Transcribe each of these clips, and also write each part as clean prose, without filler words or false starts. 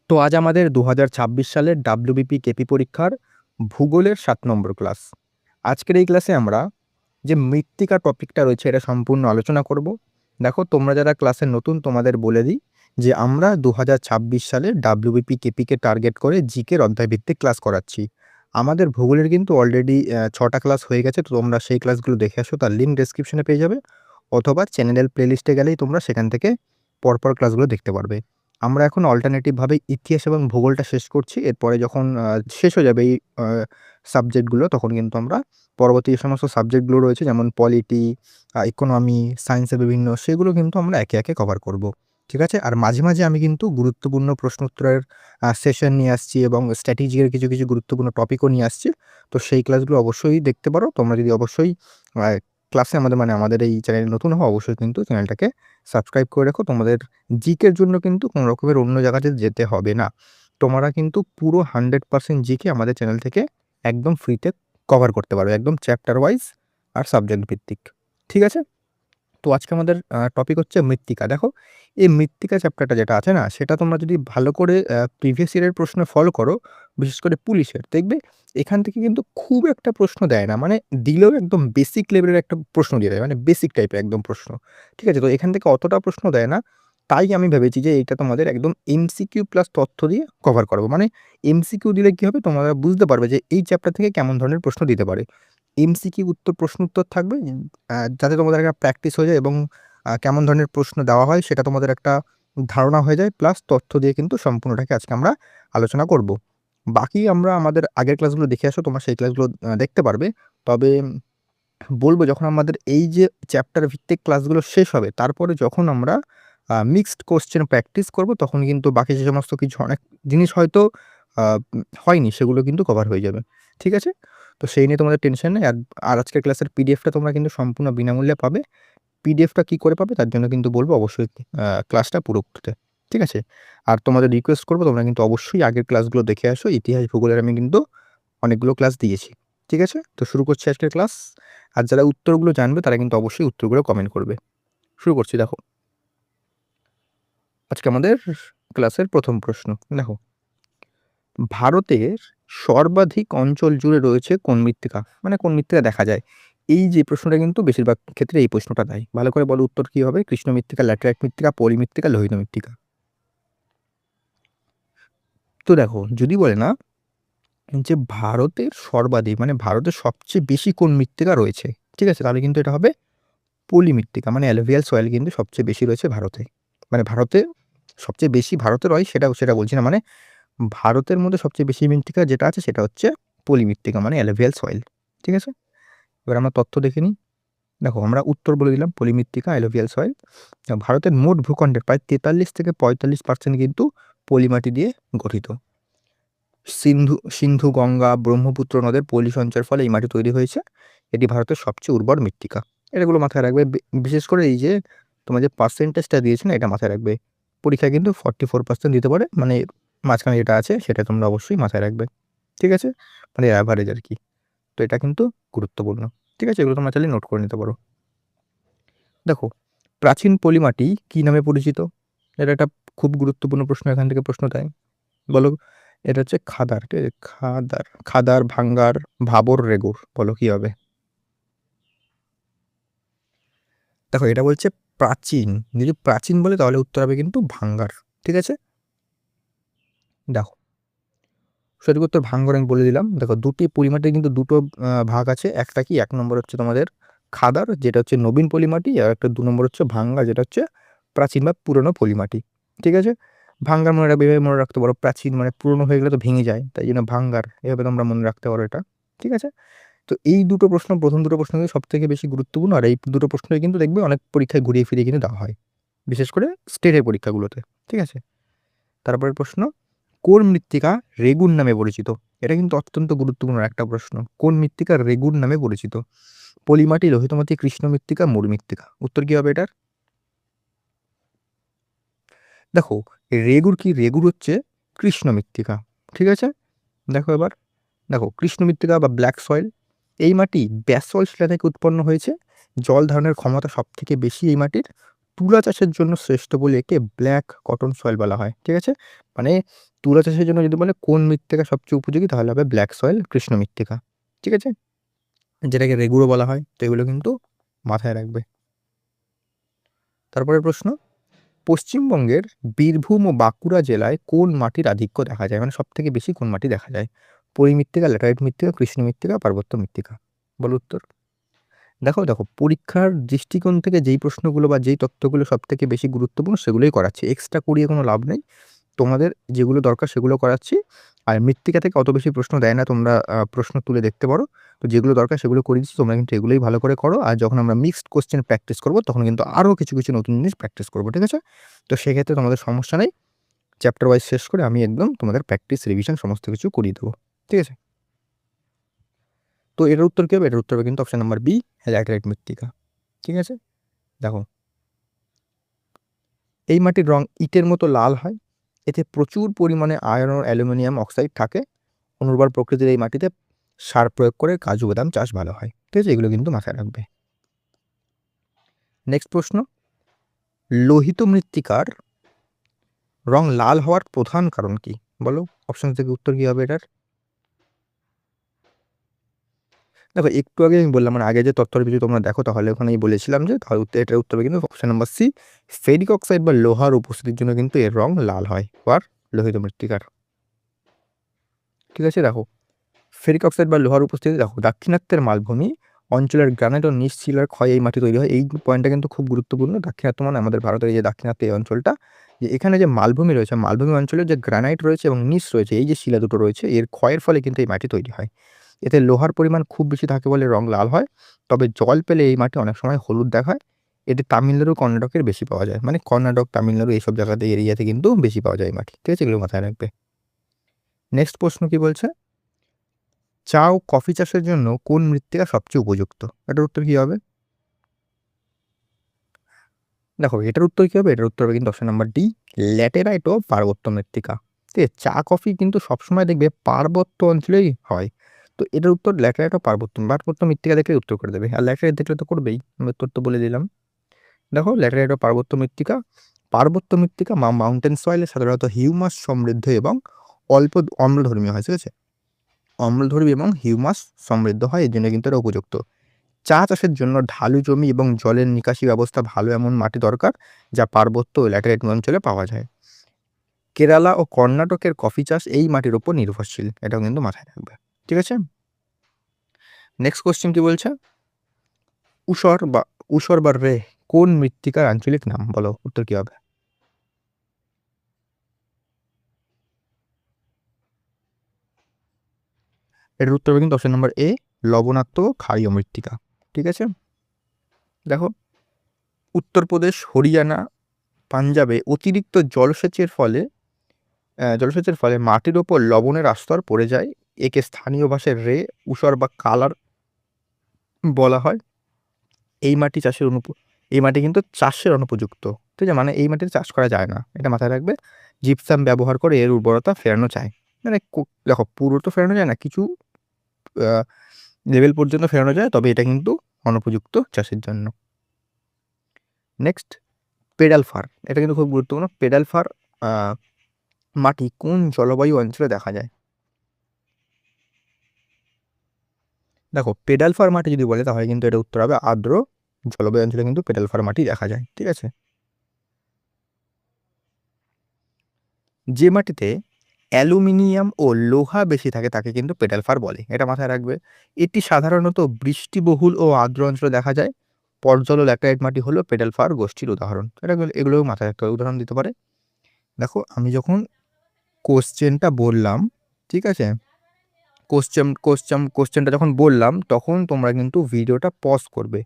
তো আজ আমাদের ২০২৬ সালের ডাব্লিউবিপি কেপি পরীক্ষার ভূগোলের ৭ নম্বর ক্লাস। আজকের এই ক্লাসে আমরা যে মৃত্তিকা টপিকটা রয়েছে এটা সম্পূর্ণ আলোচনা করব। দেখো তোমরা যারা ক্লাসে নতুন তোমাদের বলে দিই যে আমরা ২০২৬ সালে ডাব্লিউবিপি কেপিকে টার্গেট করে জিকের অধ্যায়ভিত্তিক ক্লাস করাচ্ছি। আমাদের ভূগোলের কিন্তু অলরেডি ৬টা ক্লাস হয়ে গেছে, তো তোমরা সেই ক্লাসগুলো দেখে আসো, তার লিঙ্ক ডেসক্রিপশনে পেয়ে যাবে, অথবা চ্যানেলের প্লেলিস্টে গেলেই তোমরা সেখান থেকে পরপর ক্লাসগুলো দেখতে পারবে। আমরা এখন অল্টারনেটিভভাবে ইতিহাস এবং ভূগোলটা শেষ করছি। এরপরে যখন শেষ হয়ে যাবে এই সাবজেক্টগুলো, তখন কিন্তু আমরা পরবর্তী যে সমস্ত সাবজেক্টগুলো রয়েছে যেমন পলিটি, ইকোনমি, সায়েন্সের বিভিন্ন, সেগুলো কিন্তু আমরা একে, একে কভার করব। ঠিক আছে? আর মাঝে, মাঝে আমি কিন্তু গুরুত্বপূর্ণ প্রশ্ন উত্তরের সেশন নিয়ে আসছি এবং স্ট্র্যাটেজির কিছু, কিছু গুরুত্বপূর্ণ টপিকও নিয়ে আসছি। তো সেই ক্লাসগুলো অবশ্যই দেখতে পারো। তোমরা যদি অবশ্যই আ ক্লাসে আমাদের এই চ্যানেলে নতুন হও, অবশ্যই কিন্তু চ্যানেলটাকে সাবস্ক্রাইব করে রাখো। তোমাদের জিকের জন্য কিন্তু কোনো রকমের অন্য জায়গাতে যেতে হবে না। তোমরা কিন্তু পুরো 100% জিকে আমাদের চ্যানেল থেকে একদম ফ্রিতে কভার করতে পারবে। একদম চ্যাপ্টার ওয়াইজ আর সাবজেক্ট ভিত্তিক। ঠিক আছে? তো আজকে আমাদের টপিক হচ্ছে মৃত্তিকা। দেখো, এই মৃত্তিকা চ্যাপ্টারটা যেটা আছে না, সেটা তোমরা যদি ভালো করে প্রিভিয়াস ইয়ারের প্রশ্ন ফলো করো, বিশেষ করে পুলিশের, দেখবে এখান থেকে কিন্তু খুব একটা প্রশ্ন দেয় না। মানে দিলেও একদম বেসিক লেভেলের একটা প্রশ্ন দিয়ে দেয়। মানে বেসিক টাইপের একদম প্রশ্ন। ঠিক আছে? তো এখান থেকে অতটা প্রশ্ন দেয় না। তাই আমি ভেবেছি যে এইটা তোমাদের একদম এমসিকিউ প্লাস তথ্য দিয়ে কভার করাবো। মানে এমসিকিউ দিলে কি হবে? তোমরা বুঝতে পারবে যে এই চ্যাপ্টার থেকে কেমন ধরনের প্রশ্ন দিতে পারে। এমসিকিউ প্রশ্ন উত্তর থাকবে, যাতে তোমাদের একটা প্র্যাকটিস হয়ে যায় এবং কেমন ধরনের প্রশ্ন দেওয়া হয় সেটা তোমাদের একটা ধারণা হয়ে যায়, প্লাস তথ্য দিয়ে কিন্তু সম্পূর্ণটাকে আজকে আমরা আলোচনা করব। বাকি আমরা আমাদের আগের ক্লাসগুলো দেখে আসো, তোমরা সেই ক্লাসগুলো দেখতে পারবে। তবে বলব, যখন আমাদের এই যে চ্যাপ্টার ভিত্তিক ক্লাসগুলো শেষ হবে, তারপরে যখন আমরা মিক্সড কোয়েশ্চেন প্র্যাকটিস করব, তখন কিন্তু বাকি যে সমস্ত কিছু অনেক জিনিস হয়তো হয়নি, সেগুলো কিন্তু কভার হয়ে যাবে। ঠিক আছে? তো সেই নিয়ে তোমাদের টেনশন নেই। আর আজকের ক্লাসের পিডিএফটা তোমরা কিন্তু সম্পূর্ণ বিনামূল্যে পাবে। পিডিএফটা কি করে পাবে তার জন্য কিন্তু বলব অবশ্যই ক্লাসটা পুরো করতে। ঠিক আছে? আর তোমাদের রিকোয়েস্ট করব, তোমরা কিন্তু অবশ্যই আগের ক্লাসগুলো দেখে আসো। ইতিহাস, ভূগোলের আমি কিন্তু অনেকগুলো ক্লাস দিয়েছি। ঠিক আছে? তো শুরু করছি আজকের ক্লাস। আর যারা উত্তরগুলো জানবে তারা কিন্তু অবশ্যই উত্তরগুলো কমেন্ট করবে। শুরু করছি, দেখো। আজকে আমাদের ক্লাসের ১ম প্রশ্ন। দেখো, ভারতের সর্বাধিক অঞ্চল জুড়ে রয়েছে কোন মৃত্তিকা? মানে কোন মৃত্তিকা দেখা যায়? এই যে প্রশ্নটা কিন্তু বেশিরভাগ ক্ষেত্রে এই প্রশ্নটা দেয়। ভালো করে বলো উত্তর কি হবে? কৃষ্ণ মৃত্তিকা, ল্যাটেরাইট মৃত্তিকা, পলি মৃত্তিকা, লোহিত মৃত্তিকা। তো দেখো, যদি বলে না যে ভারতের সর্বাধিক, মানে ভারতের সবচেয়ে বেশি কোন মৃত্তিকা রয়েছে, ঠিক আছে? তাহলে কিন্তু এটা হবে পলি মৃত্তিকা, মানে অ্যালুভিয়াল সয়েল কিন্তু সবচেয়ে বেশি রয়েছে ভারতে। মানে ভারতে সবচেয়ে বেশি ভারতের হয় সেটা বলছি না। মানে ভারতের মধ্যে সবচেয়ে বেশি মৃত্তিকা যেটা আছে সেটা হচ্ছে পলি মৃত্তিকা, মানে অ্যালুভিয়াল সয়েল। ঠিক আছে? এবার আমরা তথ্য দেখে নিই। দেখো, আমরা উত্তর বলে দিলাম পলি মৃত্তিকা, অ্যালুভিয়াল সয়েল। ভারতের মোট ভূখণ্ডের প্রায় 43 থেকে 45% কিন্তু পলি মাটি দিয়ে গঠিত। সিন্ধু, গঙ্গা, ব্রহ্মপুত্র নদের পলি সঞ্চয়ের ফলে এই মাটি তৈরি হয়েছে। এটি ভারতের সবচেয়ে উর্বর মৃত্তিকা। এগুলো মাথায় রাখবে। বিশেষ করে এই যে তোমার যে পার্সেন্টেজটা দিয়েছে না, এটা মাথায় রাখবে। পরীক্ষায় কিন্তু 44% দিতে পারে। মানে মাঝখানে যেটা আছে সেটা তোমরা অবশ্যই মাথায় রাখবে। ঠিক আছে? মানে এভারেজ আরকি। তো এটা কিন্তু গুরুত্বপূর্ণ। ঠিক আছে? এগুলো তোমরা চাইলে নোট করে নিতে পারো। দেখো, প্রাচীন পলি মাটি কি নামে পরিচিত? এটা একটা খুব গুরুত্বপূর্ণ প্রশ্ন, এখান থেকে প্রশ্ন দেয়। বলো, এটা হচ্ছে খাদার। ঠিক আছে? খাদার, ভাঙ্গার, ভাবর, রেগুর। বলো কি হবে? দেখো, এটা বলছে প্রাচীন। যদি প্রাচীন বলে তাহলে উত্তর হবে কিন্তু ভাঙ্গার। ঠিক আছে? দেখো, সঠিক উত্তর ভাঙ্গর আমি বলে দিলাম। দেখো, দুটি পলিমাটির কিন্তু দুটো ভাগ আছে। একটা কি, ১ নম্বর হচ্ছে তোমাদের খাদার, যেটা হচ্ছে নবীন পলিমাটি, আর একটা ২ নম্বর হচ্ছে ভাঙ্গার, যেটা হচ্ছে প্রাচীন বা পুরনো পলিমাটি। ঠিক আছে? ভাঙ্গার মনে রাখবে, এভাবে মনে রাখতে পারো। প্রাচীন মানে পুরনো হয়ে গেলে তো ভেঙে যায়, তাই জন্য ভাঙ্গার, এভাবে তোমরা মনে রাখতে পারো এটা। ঠিক আছে? তো এই দুটো প্রশ্ন, প্রথম দুটো প্রশ্ন কিন্তু সবথেকে বেশি গুরুত্বপূর্ণ। আর এই দুটো প্রশ্নই কিন্তু দেখবে অনেক পরীক্ষায় ঘুরিয়ে ফিরিয়ে কিন্তু দেওয়া হয়, বিশেষ করে স্টেটের পরীক্ষাগুলোতে। ঠিক আছে? তারপরের প্রশ্ন, কোন মৃত্তিকা রেগুন নামে পরিচিত? এটা কিন্তু অত্যন্ত গুরুত্বপূর্ণ একটা প্রশ্ন। কোন মৃত্তিকা রেগুন নামে পরিচিত? পলিমাটি, লোহিত মাটি, কৃষ্ণ মৃত্তিকা, মুর মৃত্তিকা। উত্তর কি হবে এটার? দেখো, রেগুর কি, রেগুর হচ্ছে কৃষ্ণ মৃত্তিকা। ঠিক আছে? দেখো এবার, দেখো কৃষ্ণ মৃত্তিকা বা ব্ল্যাক সয়েল, এই মাটি ব্যাসল্ট শিলা থেকে উৎপন্ন হয়েছে। জল ধারণের ক্ষমতা সব থেকে বেশি এই মাটির। তুলা চাষের জন্য শ্রেষ্ঠ বলে একে ব্ল্যাক কটন সয়েল বলা হয়। ঠিক আছে? মানে তুলা চাষের জন্য যদি বলে কোন মৃত্তিকা সবচেয়ে উপযোগী, তাহলে হবে ব্ল্যাক সয়েল, কৃষ্ণ মৃত্তিকা। ঠিক আছে, যেটাকে রেগুড়ো বলা হয়। তো এগুলো কিন্তু মাথায় রাখবে। তারপরের প্রশ্ন, পশ্চিমবঙ্গের বীরভূম ও বাঁকুড়া জেলায় কোন মাটির আধিক্য দেখা যায়, মানে সব থেকে বেশি কোন মাটি দেখা যায়? পলিমৃত্তিকা, ল্যাটেরাইট মৃত্তিকা, কৃষ্ণ মৃত্তিকা, পার্বত্য মৃত্তিকা। বল উত্তর। দেখো দেখো পরীক্ষার দৃষ্টিকোণ থেকে যেই প্রশ্নগুলো বা যেই তথ্যগুলো সব থেকে বেশি গুরুত্বপূর্ণ সেগুলোই করাচ্ছি, এক্সট্রা করিয়ে কোনো লাভ নেই। তোমাদের যেগুলো দরকার সেগুলো করাচ্ছি। আর মৃত্তিকা থেকে অত বেশি প্রশ্ন দেয় না, তোমরা প্রশ্ন তুলে দেখতে পারো। তো যেগুলো দরকার সেগুলো করে দিচ্ছি, তোমরা কিন্তু এগুলোই ভালো করে করো। আর যখন আমরা মিক্সড কোশ্চেন প্র্যাকটিস করবো তখন কিন্তু আরও কিছু কিছু নতুন জিনিস প্র্যাকটিস করবো, ঠিক আছে? তো সেক্ষেত্রে তোমাদের সমস্যা নেই, চ্যাপ্টার ওয়াইজ শেষ করে আমি একদম তোমাদের প্র্যাকটিস রিভিশন সমস্ত কিছু করিয়ে দেবো, ঠিক আছে? তো এটার উত্তর কী হবে? এটার উত্তর হবে কিন্তু অপশন নাম্বার বি, ল্যাটেরাইট মৃত্তিকা। ঠিক আছে, দেখো এই মাটির রং ইটের মতো লাল হয়, এতে প্রচুর পরিমাণে আয়রন ও অ্যালুমিনিয়াম অক্সাইড থাকে। অনুর্বর প্রকৃতির এই মাটিতে সার প্রয়োগ করে কাজু বাদাম চাষ ভালো হয়, ঠিক আছে? এগুলো কিন্তু মাথায় রাখবে। নেক্সট প্রশ্ন, লোহিত মৃত্তিকার রং লাল হওয়ার প্রধান কারণ কি? বলো, অপশন থেকে উত্তর কি হবে এটার? দেখো একটু আগে আমি বললাম, মানে আগে যে তথ্যের কিছু তোমরা দেখো, তাহলে ওখানেই বলেছিলাম যে তাহলে এটার উত্তর হবে কিন্তু option number C, ferric oxide বা লোহার উপস্থিতির জন্য কিন্তু এর রং লাল হয়, আর লোহিত মৃত্তিকার। ঠিক আছে, দেখো ফেরিক অক্সাইড বা লোহার উপস্থিতি, দেখো দাক্ষিণাত্যের মালভূমি অঞ্চলের গ্রানাইট ও নিচ শিলার ক্ষয়ে এই মাটি তৈরি হয়। এই পয়েন্টটা কিন্তু খুব গুরুত্বপূর্ণ। দাক্ষিণাত্য মানে আমাদের ভারতের এই যে দাক্ষিণাত্য এই অঞ্চলটা, যে এখানে যে মালভূমি রয়েছে, মালভূমি অঞ্চলে যে গ্রানাইট রয়েছে এবং নিচ রয়েছে, এই যে শিলা দুটো রয়েছে, এর ক্ষয়ের ফলে কিন্তু এই মাটি তৈরি হয়। এতে লোহার পরিমাণ খুব বেশি থাকে বলে রং লাল হয়। তবে জল পেলে এই মাটি অনেক সময় হলুদ দেখায়। এটি তামিলনাড়ু, কর্ণাটকের বেশি পাওয়া যায়, মানে কর্ণাটক, তামিলনাড়ু এইসব জায়গাতে এরিয়াতে কিন্তু বেশি পাওয়া যায় এই মাটি, ঠিক আছে? এগুলো মাথায় রাখবে। নেক্সট প্রশ্ন কি বলছে, চা ও কফি চাষের জন্য কোন মৃত্তিকা সবচেয়ে উপযুক্ত? এটার উত্তর কি হবে? দেখো এটার উত্তর কি হবে? এটার উত্তর হবে কিন্তু অপশন নাম্বার ডি, ল্যাটেরাইট ও পার্বত্য মৃত্তিকা। ঠিক আছে, চা কফি কিন্তু সবসময় দেখবে পার্বত্য অঞ্চলেই হয়। তো এটার উত্তর ল্যাটেরাইট ও পার্বত্য মৃত্তিকা দেখলে উত্তর করে দেবে। আর ল্যাটেরাইট দেখলে তো করবেই, আমি উত্তর তো বলে দিলাম। দেখো ল্যাটেরাইট ও পার্বত্য মৃত্তিকা মাউন্টেন সয়েলে সাধারণত হিউমাস সমৃদ্ধ এবং অল্প অম্লধর্মী হয়, ঠিক আছে? অম্লধর্মী এবং হিউমাস সমৃদ্ধ হয়, এর জন্য কিন্তু এটা উপযুক্ত। চা চাষের জন্য ঢালু জমি এবং জলের নিকাশি ব্যবস্থা ভালো এমন মাটি দরকার, যা পার্বত্য ও ল্যাটেরাইট অঞ্চলে পাওয়া যায়। কেরালা ও কর্ণাটকের কফি চাষ এই মাটির উপর নির্ভরশীল, এটাও কিন্তু মাথায় রাখবে, ঠিক আছে? নেক্সট কোশ্চেন কি বলছে, ঊষর বা রে কোন মৃত্তিকার আঞ্চলিক নাম? বলো উত্তর কি হবে? এটার উত্তর হবে কিন্তু অপশন নাম্বার এ, লবণাক্ত ক্ষারীয় মৃত্তিকা। ঠিক আছে, দেখো উত্তরপ্রদেশ, হরিয়ানা, পাঞ্জাবে অতিরিক্ত জলসেচের ফলে মাটির ওপর লবণের আস্তর পড়ে যায়। একে স্থানীয় ভাষায় ঊষর বা কালার বলা হয়। এই মাটি এই মাটি কিন্তু চাষের অনুপযুক্ত, ঠিক আছে? মানে এই মাটিতে চাষ করা যায় না, এটা মাথায় রাখবে। জিপসাম ব্যবহার করে এর উর্বরতা ফেরানো যায়, মানে দেখো পুরো তো ফেরানো যায় না, কিছু লেভেল পর্যন্ত ফেরানো যায়, তবে এটা কিন্তু অনুপযুক্ত চাষের জন্য। নেক্সট, পেডাল ফার, এটা কিন্তু খুব গুরুত্বপূর্ণ। পেডাল ফার মাটি কোন জলবায়ু অঞ্চলে দেখা যায়? দেখো পেডাল ফার মাটি যদি বলে, তাহলে কিন্তু এটা উত্তর হবে আর্দ্র জলবায়ু অঞ্চলে কিন্তু পেডাল ফার মাটি দেখা যায়, ঠিক আছে? যে মাটিতে অ্যালুমিনিয়াম ও লোহা বেশি থাকে তাকে কিন্তু পেডাল ফার বলে, এটা মাথায় রাখবে। এটি সাধারণত বৃষ্টিবহুল ও আর্দ্র অঞ্চলে দেখা যায়। পর্জল ও ল্যাটেরাইট মাটি হলো পেডাল ফার গোষ্ঠীর উদাহরণ। এগুলোও মাথায় রাখতে হবে, উদাহরণ দিতে পারে। দেখো আমি যখন কোশ্চেনটা বললাম, ঠিক আছে, কোশ্চেনটা যখন বললাম, তখন তোমরা কিন্তু ভিডিওটা পজ করবে,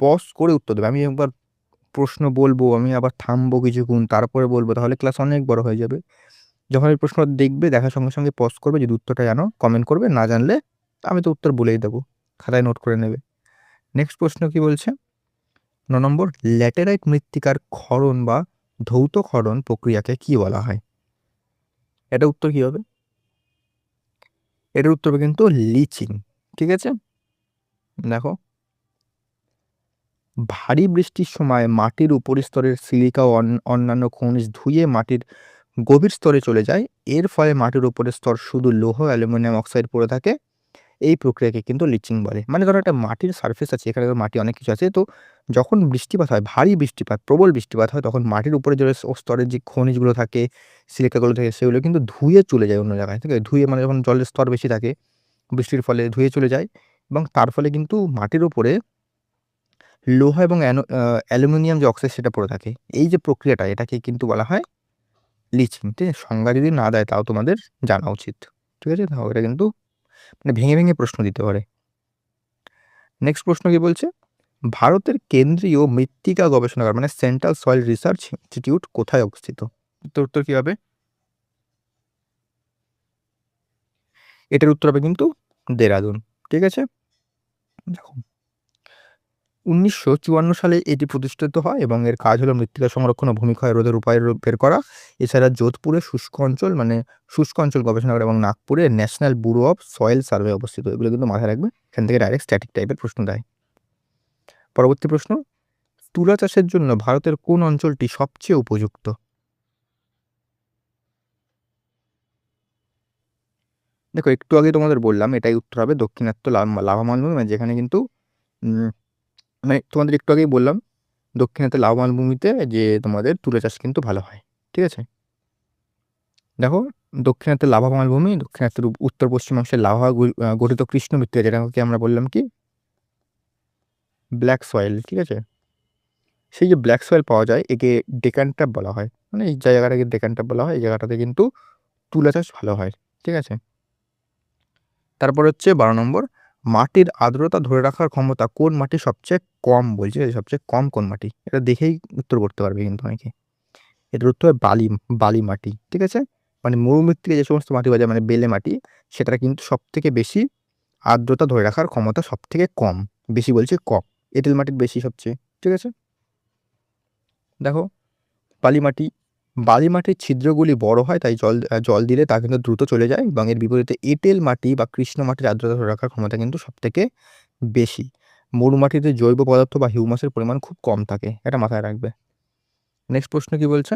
পজ করে উত্তর দেবে। আমি একবার প্রশ্ন বলবো, আমি আবার থামবো কিছুক্ষণ, তারপরে বলবো, তাহলে ক্লাস অনেক বড় হয়ে যাবে। যখন এই প্রশ্ন দেখবে, দেখার সঙ্গে সঙ্গে পজ করবে, যদি উত্তরটা জানো কমেন্ট করবে, না জানলে আমি তো উত্তর বলেই দেবো, খাতায় নোট করে নেবে। নেক্সট প্রশ্ন কি বলছে, 9 নম্বর, ল্যাটেরাইট মৃত্তিকার ক্ষরণ বা ধৌত ক্ষরণ প্রক্রিয়াকে কি বলা হয়? এটা উত্তর কি হবে? এটার উত্তর হবে কিন্তু লিচিং, ঠিক আছে? দেখো ভারী বৃষ্টির সময় মাটির উপরিস্তরের সিলিকা ও অন্যান্য খনিজ ধুয়ে মাটির গভীর স্তরে চলে যায়, এর ফলে মাটির উপরের স্তর শুধু লৌহ অ্যালুমিনিয়াম অক্সাইড পড়ে থাকে। এই প্রক্রিয়াকে কিন্তু লিচিং বলে। মানে ধরো একটা মাটির সারফেস আছে, এখানে তো মাটি অনেক কিছু আছে। তো যখন বৃষ্টিপাত হয়, ভারী বৃষ্টিপাত, প্রবল বৃষ্টিপাত হয়, তখন মাটির উপরে যে স্তরের যে খনিজগুলো থাকে, সিলিকাগুলো থাকে, সেগুলো কিন্তু ধুয়ে চলে যায় অন্য জায়গায়। ঠিক আছে? ধুয়ে মানে যখন জলের স্তর বেশি থাকে, বৃষ্টির ফলে ধুয়ে চলে যায় এবং তার ফলে কিন্তু মাটির উপরে লোহা এবং অ্যালুমিনিয়াম যে অক্সাইড সেটা পড়ে থাকে। এই যে প্রক্রিয়াটা, এটাকে কিন্তু বলা হয় লিচিং। ঠিক আছে? সংজ্ঞা যদি না দেয় তাও তোমাদের জানা উচিত। ঠিক আছে? তাও এটা কিন্তু মানে ভেঙে, ভেঙে প্রশ্ন দিতে পারে। নেক্সট প্রশ্ন কি বলছে? ভারতের কেন্দ্রীয় মৃত্তিকা গবেষণাগার মানে সেন্ট্রাল সয়েল রিসার্চ ইনস্টিটিউট কোথায় অবস্থিত? উত্তর কি হবে? এটার উত্তর হবে কিন্তু দেরাদুন। ঠিক আছে? দেখো 1954 সালে এটি প্রতিষ্ঠিত হয় এবং এর কাজ হলো মৃত্তিকা সংরক্ষণ ও ভূমিক্ষয় রোধের উপায় বের করা। এছাড়া যোধপুরে শুষ্ক অঞ্চল গবেষণাগার এবং নাগপুরে national bureau of soil survey অবস্থিত। এগুলো কিন্তু মাথায় রাখবে। এখান থেকে ডাইরেক্ট স্ট্যাটিক টাইপের প্রশ্ন দেয়। পরবর্তী প্রশ্ন, তুলা চাষের জন্য ভারতের কোন অঞ্চলটি সবচেয়ে উপযুক্ত? দেখো একটু আগে তোমাদের বললাম, এটাই উত্তর হবে দক্ষিণাত্য লাভা মালভূমি, মানে যেখানে কিন্তু উম, মানে তোমাদের একটু আগেই বললাম দক্ষিণাত্য লাভা মালভূমিতে যে তোমাদের তুলা চাষ কিন্তু ভালো হয়। ঠিক আছে? দেখো দক্ষিণাত্য লাভা মালভূমি, দক্ষিণাত্য উত্তর পশ্চিমাংশের লাভা গঠিত কৃষ্ণ মৃত্তিকা, যেটাকে আমরা বললাম কি ব্ল্যাক সয়েল। ঠিক আছে? সেই যে ব্ল্যাক সয়েল পাওয়া যায়, একে ডেকান ট্যাপ বলা হয়। মানে এই জায়গাটাকে ডেকান ট্যাপ বলা হয়। এই জায়গাটাতে কিন্তু তুলা চাষ ভালো হয়। ঠিক আছে? তারপর হচ্ছে 12 নম্বর, মাটির আর্দ্রতা ধরে রাখার ক্ষমতা কোন মাটি সবচেয়ে কম বলছে? সবচেয়ে কম কোন মাটি? এটা দেখেই উত্তর করতে পারবে কিন্তু অনেকে। এটার উত্তর হবে বালি মাটি। ঠিক আছে? মানে মরুমৃত্তিকা যে সমস্ত মাটি পাওয়া যায়, মানে বেলে মাটি, সেটার কিন্তু সবথেকে বেশি আর্দ্রতা ধরে রাখার ক্ষমতা সবথেকে কম। বেশি বলছি কম। এঁটেল মাটির বেশি সবচেয়ে। ঠিক আছে? দেখো বালি মাটি, বালি মাটির ছিদ্রগুলি বড় হয়, তাই জল দিলে তা কিন্তু দ্রুত চলে যায় এবং এর বিপরীতে এঁটেল মাটি বা কৃষ্ণ মাটির আর্দ্রতা ধরে রাখার ক্ষমতা কিন্তু সবথেকে বেশি। মরু মাটিতে জৈব পদার্থ বা হিউমাসের পরিমাণ খুব কম থাকে। এটা মাথায় রাখবে। নেক্সট প্রশ্ন কি বলছে?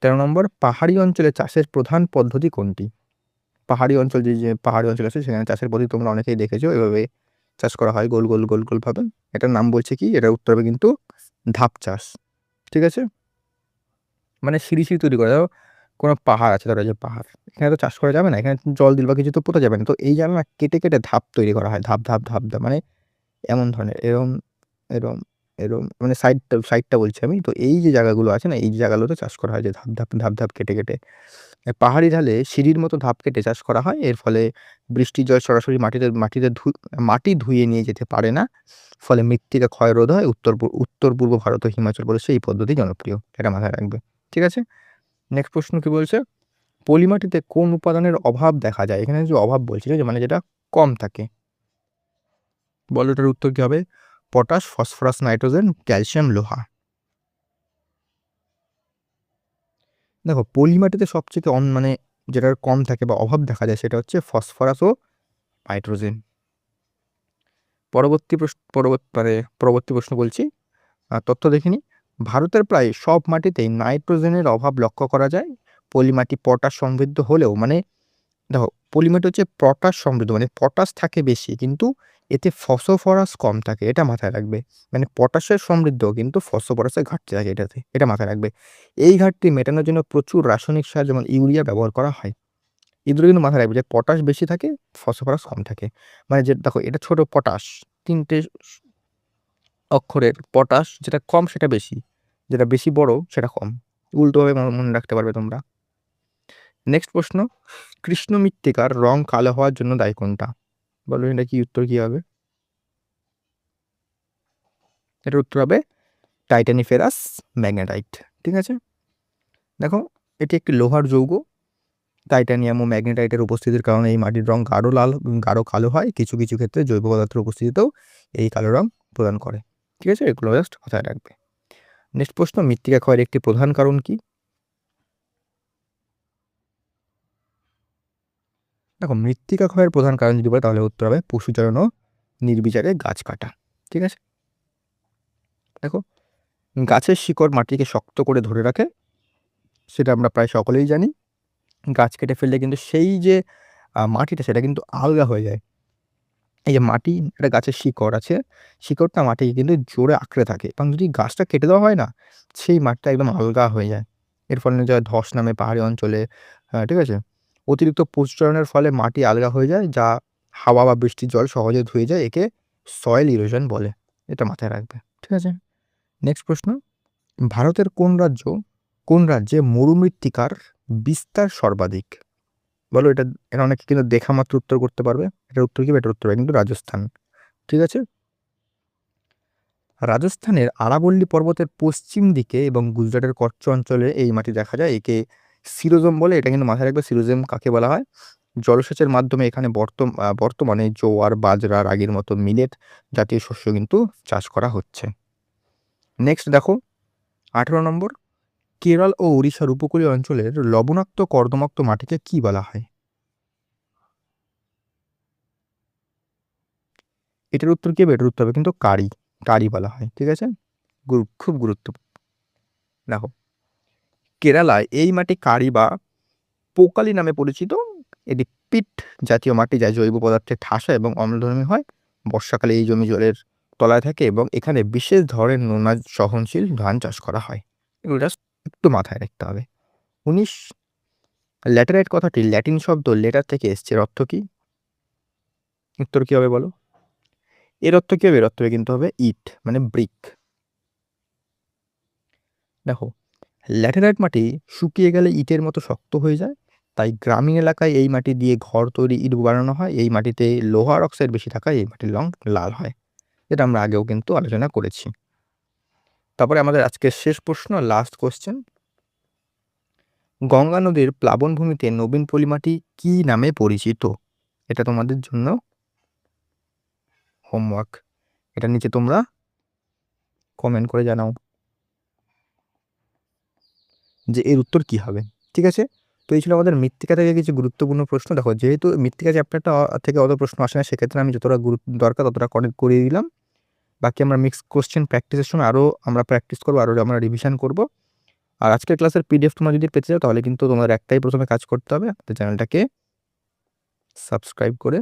13 নম্বর, পাহাড়ি অঞ্চলে চাষের প্রধান পদ্ধতি কোনটি? পাহাড়ি অঞ্চল, যে পাহাড়ি অঞ্চল আছে সেখানে চাষের পদ্ধতি তোমরা অনেকেই দেখেছো, এভাবে চাষ করা হয় গোল গোল গোল গোল ভাবে। এটার নাম বলছে কি? এটার উত্তর হবে কিন্তু ধাপ চাষ। ঠিক আছে? মানে সিঁড়ি সিঁড়ি তৈরি করা। ধরো কোনো পাহাড় আছে, ধরো এই যে পাহাড়, এখানে তো চাষ করা যাবে না, এখানে জল দিলে বা কিছু তো পোঁতা যাবে না। তো এই জায়গা না কেটে কেটে ধাপ তৈরি করা হয়, ধাপ ধাপ ধাপ ধাপ, মানে এমন ধরনের এরম এরম এরম, মানে সাইডটা বলছি আমি। তো এই যে জায়গাগুলো আছে না, এই জায়গাগুলোতে চাষ করা হয় যে ধাপ ধাপ ধাপ ধাপ কেটে কেটে। পাহাড়ি ঢালে সিঁড়ির মতো ধাপ কেটে চাষ করা হয়। এর ফলে বৃষ্টির জল সরাসরি মাটি ধুয়ে নিয়ে যেতে পারে না। ফলে মৃত্তিকা ক্ষয় রোধ হয়। উত্তর পূর্ব ভারত ও হিমাচল প্রদেশে এই পদ্ধতি জনপ্রিয়। এটা মাথায় রাখবে। ঠিক আছে? নেক্সট প্রশ্ন কি বলছে? পলি মাটিতে কোন উপাদানের অভাব দেখা যায়? এখানে যে অভাব বলছি, যে মানে যেটা কম থাকে, বলো এটার উত্তর কি হবে? পটাশ, ফসফরাস, নাইট্রোজেন, ক্যালসিয়াম, লোহা। দেখো পলি মাটিতে সবচেয়ে মানে যেটার কম থাকে বা অভাব দেখা যায় সেটা হচ্ছে ফসফরাস ও নাইট্রোজেন। পরবর্তী প্রশ্ন বলছি, তথ্য দেখে নিই। ভারতের প্রায় সব মাটিতেই নাইট্রোজেনের অভাব লক্ষ্য করা যায়। পলি মাটি পটাশ সমৃদ্ধ হলেও, মানে দেখো পলি মাটি হচ্ছে পটাশ সমৃদ্ধ, মানে পটাশ থাকে বেশি কিন্তু এতে ফসফরাস কম থাকে। এটা মাথায় রাখবে। মানে পটাশের সমৃদ্ধ কিন্তু ফসফরাসের ঘাটতি থাকে এটাতে। এটা মাথায় রাখবে। এই ঘাটতি মেটানোর জন্য প্রচুর রাসায়নিক সার যেমন ইউরিয়া ব্যবহার করা হয়। এগুলো কিন্তু মাথায় রাখবে যে পটাশ বেশি থাকে, ফসফরাস কম থাকে। মানে যে দেখো এটা ছোট পটাশ, ৩টে অক্ষরের পটাশ, যেটা কম সেটা বেশি, যেটা বেশি বড় সেটা কম। উল্টোভাবে মনে রাখতে পারবে তোমরা। নেক্সট প্রশ্ন, কৃষ্ণ মৃত্তিকার রং কালো হওয়ার জন্য দায়ী কোনটা? বলো এটা কি? উত্তর কি হবে? এটার উত্তর হবে টাইটানিফেরাস ম্যাগনেটাইট। ঠিক আছে? দেখো এটি একটি লোহার যৌগ। টাইটানিয়াম ও ম্যাগনেটাইটের উপস্থিতির কারণে এই মাটির রং গাঢ় কালো হয়। কিছু কিছু ক্ষেত্রে জৈব পদার্থের উপস্থিতিতেও এই কালো রং প্রদান করে। ঠিক আছে? এগুলো জাস্ট মাথায় রাখবে। নেক্সট প্রশ্ন, মৃত্তিকা ক্ষয়ের একটি প্রধান কারণ কি? দেখো মৃত্তিকা ক্ষয়ের প্রধান কারণ যদি বলে তাহলে উত্তর হবে পশুচারণ ও নির্বিচারে গাছ কাটা। ঠিক আছে? দেখো গাছের শিকড় মাটিকে শক্ত করে ধরে রাখে সেটা আমরা প্রায় সকলেই জানি। গাছ কেটে ফেললে কিন্তু সেই যে মাটিটা সেটা কিন্তু আলগা হয়ে যায়। এই যে মাটি, একটা গাছের শিকড় আছে, শিকড়টা মাটিকে কিন্তু জোরে আঁকড়ে থাকে এবং যদি গাছটা কেটে দেওয়া হয় না, সেই মাটিটা একদম আলগা হয়ে যায়। এর ফলে যা ধস নামে পাহাড়ি অঞ্চলে, ঠিক আছে? অতিরিক্ত প্রচুরণের ফলে মাটি আলগা হয়ে যায়, যা হাওয়া বা বৃষ্টির জল সহজে ধুয়ে যায়। একে সয়েল ইরোশন বলে। এটা মাথায় রাখবে। ঠিক আছে? নেক্সট প্রশ্ন, ভারতের কোন রাজ্যে মরুমৃত্তিকার বিস্তার সর্বাধিক? বলো এটা। এটা অনেকে কিন্তু দেখা মাত্র উত্তর করতে পারবে। এটার উত্তর কি? এটার উত্তর হবে কিন্তু রাজস্থান। ঠিক আছে? রাজস্থানের আরাবল্লী পর্বতের পশ্চিম দিকে এবং গুজরাটের কচ্ছ অঞ্চলে এই মাটি দেখা যায়। একে সিরোজম বলে। এটা কিন্তু মাথায় রাখবে, সিরোজম কাকে বলা হয়। জলসেচের মাধ্যমে এখানে বর্তমানে জোয়ার, বাজরা, রাগির মতো মিলেট জাতীয় শস্য কিন্তু চাষ করা হচ্ছে। নেক্সট দেখো 18 নম্বর, কেরল ও ওড়িশার উপকূলীয় অঞ্চলের লবণাক্ত কর্দমাক্ত মাটিকে কি বলা হয়? এটার উত্তর কি হবে? এটার উত্তর হবে কিন্তু কারি বলা হয়। ঠিক আছে? খুব গুরুত্বপূর্ণ। দেখো, কেরালায় এই মাটি কারি বা পোকালি নামে পরিচিত। এটি পিট জাতীয় মাটি, যা জৈব পদার্থে ঠাসা এবং অম্লধর্মী হয়। বর্ষাকালে এই জমি জলের তলায় থাকে এবং এখানে বিশেষ ধরনের নোনা সহনশীল ধান চাষ করা হয়। এগুলো জাস্ট একটু মাথায় রাখতে হবে। 19, ল্যাটেরাইট কথাটি ল্যাটিন শব্দ লেটার থেকে এসছে। এর অর্থ কি? উত্তর কি হবে বলো? এর অর্থ কি হবে? এর অর্থ কিন্তু হবে ইট, মানে ব্রিক। দেখো, ল্যাটেরাইট মাটি শুকিয়ে গেলে ইটের মতো শক্ত হয়ে যায়। তাই গ্রামীণ এলাকায় এই মাটি দিয়ে ঘর তৈরি, ইট বানানো হয়। এই মাটিতে লোহার অক্সাইড বেশি থাকায় এই মাটির রং লাল হয়। এটা আমরা আগেও কিন্তু আলোচনা করেছি। তারপরে আমাদের আজকের শেষ প্রশ্ন, লাস্ট কোশ্চেন, গঙ্গা নদীর প্লাবনভূমিতে নবীন পলিমাটি কি নামে পরিচিত? এটা তোমাদের জন্য হোমওয়ার্ক। এটা নিচে তোমরা কমেন্ট করে জানাও যে এর উত্তর কি হবে। ঠিক আছে? তো এই ছিল আমাদের মৃত্তিকা থেকে কিছু গুরুত্বপূর্ণ প্রশ্ন। দেখো, যেহেতু মৃত্তিকা চ্যাপ্টারটা থেকে অত প্রশ্ন আসে না, সেক্ষেত্রে আমি যতটা দরকার ততটা কানেক্ট করিয়ে দিলাম। বাকি আমরা মিক্স কোশ্চেন প্র্যাকটিসের সময় আরও আমরা প্র্যাকটিস করবো, আরও আমরা রিভিশন করব। আর আজকের ক্লাসের পিডিএফ তোমরা যদি পেতে চাও, তাহলে কিন্তু তোমাদের একটাই প্রথমে কাজ করতে হবে, আমাদের চ্যানেলটাকে সাবস্ক্রাইব করে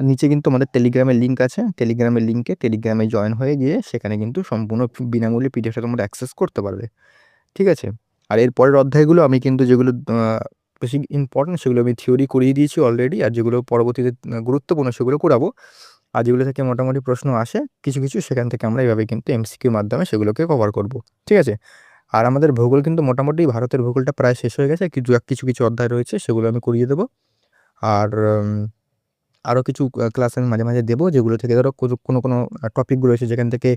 নিচে কিন্তু আমাদের টেলিগ্রামের লিঙ্ক আছে। টেলিগ্রামের লিঙ্কে টেলিগ্রামে জয়েন হয়ে গিয়ে সেখানে কিন্তু সম্পূর্ণ বিনামূল্যে পিডিএফটা তোমরা অ্যাক্সেস করতে পারবে। ঠিক আছে? আর এর পরের অধ্যায়গুলো আমি কিন্তু যেগুলো বেশি ইম্পর্টেন্ট সেগুলো আমি থিওরি করিয়ে দিয়েছি অলরেডি, আর যেগুলো পরবর্তীতে গুরুত্বপূর্ণ সেগুলো করাবো। আর যেগুলো থেকে মোটামুটি প্রশ্ন আসে কিছু কিছু, সেখান থেকে আমরা এভাবে কিন্তু এমসিকিউর মাধ্যমে সেগুলোকে কভার করব। ঠিক আছে? আর আমাদের ভূগোল কিন্তু মোটামুটি ভারতের ভূগোলটা প্রায় শেষ হয়ে গেছে। কিছু কিছু অধ্যায় রয়েছে, সেগুলো আমি করিয়ে দেবো। আর আরও কিছু ক্লাস আমি মাঝে মাঝে দেবো, যেগুলো থেকে ধরো কোনো টপিকগুলো রয়েছে যেখান থেকে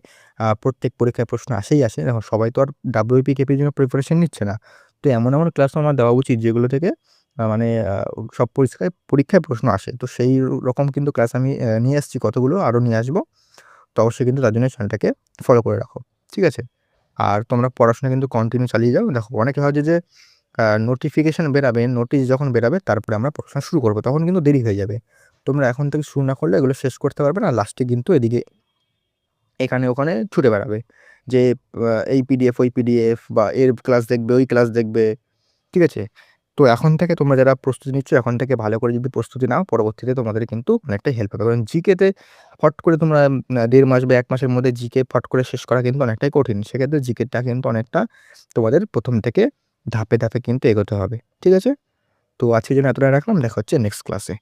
প্রত্যেক পরীক্ষায় প্রশ্ন আসে। দেখো, সবাই তো আর ডাব্লিউপি কেপির জন্য প্রিপারেশন নিচ্ছে না। তো এমন ক্লাস আমার দেওয়া উচিত যেগুলো থেকে মানে সব পরীক্ষায় প্রশ্ন আসে। তো সেই রকম কিন্তু ক্লাস আমি নিয়ে আসছি কতগুলো, আরও নিয়ে আসবো। তো অবশ্যই কিন্তু তার জন্য চ্যানেলটাকে ফলো করে রাখো। ঠিক আছে? আর তোমরা পড়াশোনা কিন্তু কন্টিনিউ চালিয়ে যাও। দেখো, অনেকে ভাবে যে নোটিফিকেশান বেরাবে, নোটিশ যখন বেরাবে তারপরে আমরা পড়াশোনা শুরু করবো, তখন কিন্তু দেরি হয়ে যাবে। তোমরা এখন থেকে শুরু না করলে এগুলো শেষ করতে পারবে না। লাস্টে কিন্তু এদিকে এখানে ওখানে ছুটে বেড়াবে যে এই পিডিএফ, ওই পিডিএফ, বা এর ক্লাস দেখবে, ওই ক্লাস দেখবে। ঠিক আছে? তো এখন থেকে তোমরা যারা প্রস্তুতি নিচ্ছ, এখন থেকে ভালো করে যদি প্রস্তুতি নাও, পরবর্তীতে তোমাদের কিন্তু অনেকটাই হেল্প হবে। কারণ জিকেতে ফট করে তোমরা 1.5 মাস বা 1 মাসের মধ্যে জিকে ফট করে শেষ করা কিন্তু অনেকটাই কঠিন। সেক্ষেত্রে জিকেটা কিন্তু অনেকটা তোমাদের প্রথম থেকে ধাপে ধাপে কিন্তু এগোতে হবে। ঠিক আছে? তো আজকের জন্য এতটাই রাখলাম। দেখা হচ্ছে নেক্সট ক্লাসে।